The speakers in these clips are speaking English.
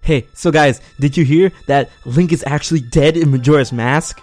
Hey, so guys, did you hear that Link is actually dead in Majora's Mask?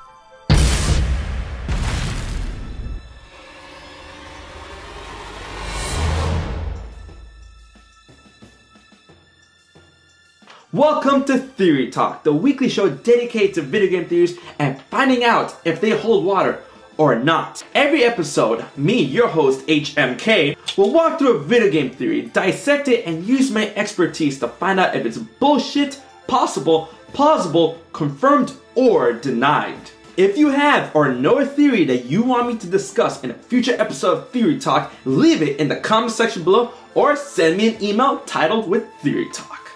Welcome to Theory Talk, the weekly show dedicated to video game theories and finding out if they hold water or not. Every episode, me, your host, HMK, will walk through a video game theory, dissect it, and use my expertise to find out if it's bullshit, possible, plausible, confirmed, or denied. If you have or know a theory that you want me to discuss in a future episode of Theory Talk, leave it in the comment section below or send me an email titled with Theory Talk.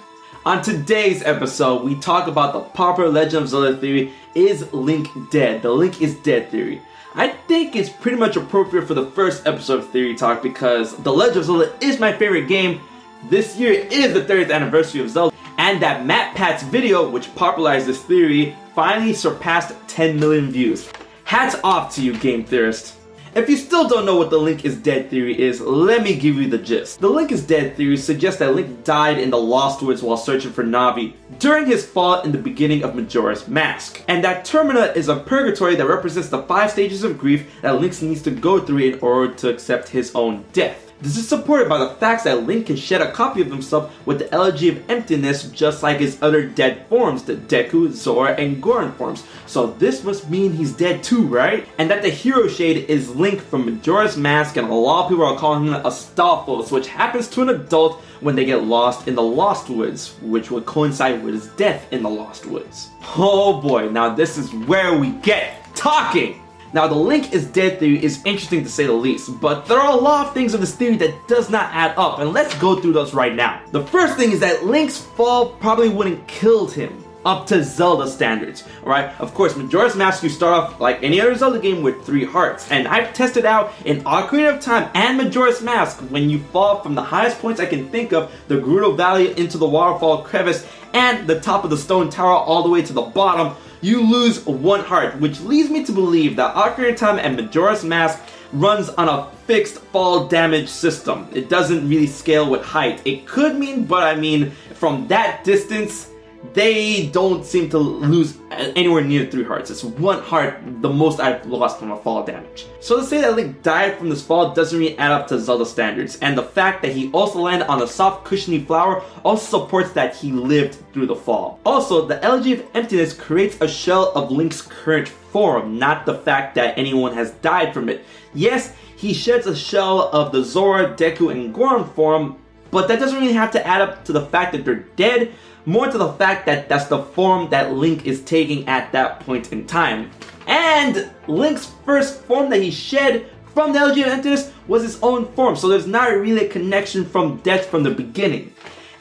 On today's episode, we talk about the popular Legend of Zelda theory, is Link dead? The Link is dead theory. I think it's pretty much appropriate for the first episode of Theory Talk because The Legend of Zelda is my favorite game. This year is the 30th anniversary of Zelda, and that MatPat's video, which popularized this theory, finally surpassed 10 million views. Hats off to you, game theorists. If you still don't know what the Link is dead theory is, let me give you the gist. The Link is dead theory suggests that Link died in the Lost Woods while searching for Navi during his fall in the beginning of Majora's Mask. And that Termina is a purgatory that represents the 5 stages of grief that Link needs to go through in order to accept his own death. This is supported by the facts that Link can shed a copy of himself with the elegy of emptiness just like his other dead forms, the Deku, Zora, and Goron forms. So this must mean he's dead too, right? And that the hero shade is Link from Majora's Mask, and a lot of people are calling him a Stalfos, which happens to an adult when they get lost in the Lost Woods, which would coincide with his death in the Lost Woods. Oh boy, now this is where we get talking! Now, the Link is dead theory is interesting to say the least, but there are a lot of things in this theory that does not add up, and let's go through those right now. The first thing is that Link's fall probably wouldn't killed him up to Zelda standards, alright? Of course, Majora's Mask, you start off like any other Zelda game with 3 hearts, and I've tested out in Ocarina of Time and Majora's Mask when you fall from the highest points I can think of, the Gerudo Valley into the waterfall crevice, and the top of the stone tower all the way to the bottom, you lose 1 heart, which leads me to believe that Ocarina of Time and Majora's Mask runs on a fixed fall damage system. It doesn't really scale with height. It could mean, but I mean, from that distance, they don't seem to lose anywhere near 3 hearts. It's 1 heart, the most I've lost from a fall damage. So to say that Link died from this fall doesn't really add up to Zelda standards, and the fact that he also landed on a soft cushiony flower also supports that he lived through the fall. Also, the elegy of emptiness creates a shell of Link's current form, not the fact that anyone has died from it. Yes, he sheds a shell of the Zora, Deku, and Goron form, but that doesn't really have to add up to the fact that they're dead, more to the fact that that's the form that Link is taking at that point in time. And Link's first form that he shed from the elegy of emptiness was his own form, so there's not really a connection from death from the beginning.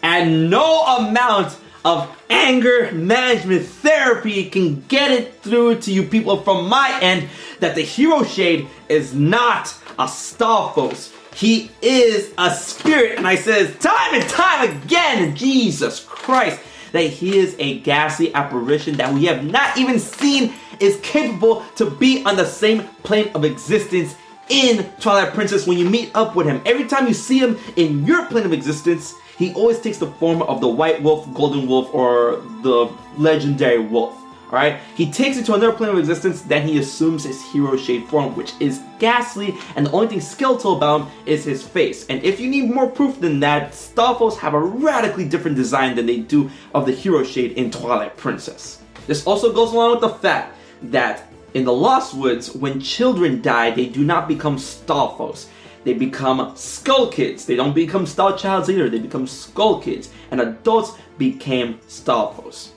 And no amount of anger management therapy can get it through to you people from my end that the hero shade is not a Stalfos. He is a spirit, and I says time and time again, Jesus Christ, that he is a ghastly apparition that we have not even seen is capable to be on the same plane of existence in Twilight Princess when you meet up with him. Every time you see him in your plane of existence, he always takes the form of the White Wolf, Golden Wolf, or the legendary wolf. Alright? He takes it to another plane of existence, then he assumes his hero shade form, which is ghastly, and the only thing skeletal about him is his face. And if you need more proof than that, Stalfos have a radically different design than they do of the hero shade in Twilight Princess. This also goes along with the fact that in the Lost Woods, when children die, they do not become Stalfos. They become Skull Kids. They don't become Star Childs either, they become Skull Kids. And adults became Stalfos.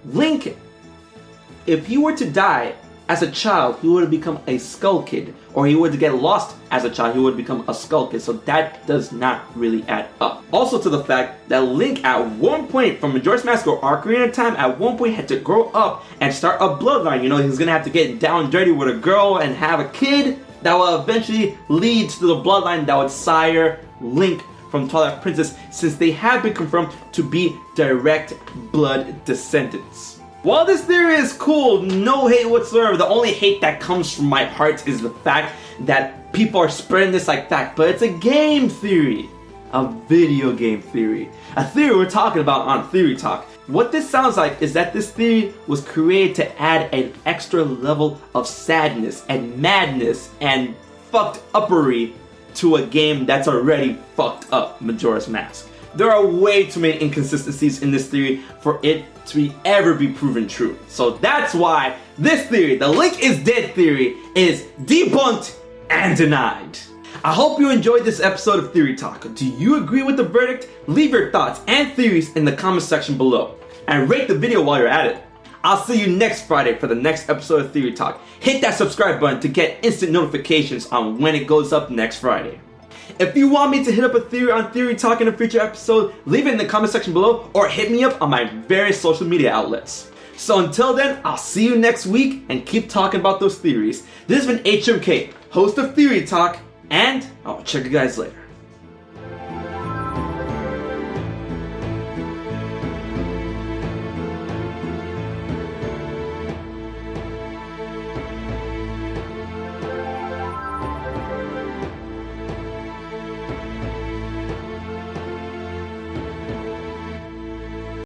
Link, if he were to die as a child, he would have become a Skull Kid. Or he were to get lost as a child, he would have become a Skull Kid. So that does not really add up. Also to the fact that Link at one point from Majora's Mask or Ocarina of Time at one point had to grow up and start a bloodline. You know, he's gonna have to get down and dirty with a girl and have a kid that will eventually lead to the bloodline that would sire Link from Twilight Princess, since they have been confirmed to be direct blood descendants. While this theory is cool, no hate whatsoever, the only hate that comes from my heart is the fact that people are spreading this like fact, but it's a game theory. A video game theory. A theory we're talking about on Theory Talk. What this sounds like is that this theory was created to add an extra level of sadness and madness and fucked uppery to a game that's already fucked up, Majora's Mask. There are way too many inconsistencies in this theory for it to ever be proven true. So that's why this theory, the Link is dead theory, is debunked and denied. I hope you enjoyed this episode of Theory Talk. Do you agree with the verdict? Leave your thoughts and theories in the comment section below. And rate the video while you're at it. I'll see you next Friday for the next episode of Theory Talk. Hit that subscribe button to get instant notifications on when it goes up next Friday. If you want me to hit up a theory on Theory Talk in a future episode, leave it in the comment section below or hit me up on my various social media outlets. So until then, I'll see you next week and keep talking about those theories. This has been HMK, host of Theory Talk, and I'll check you guys later.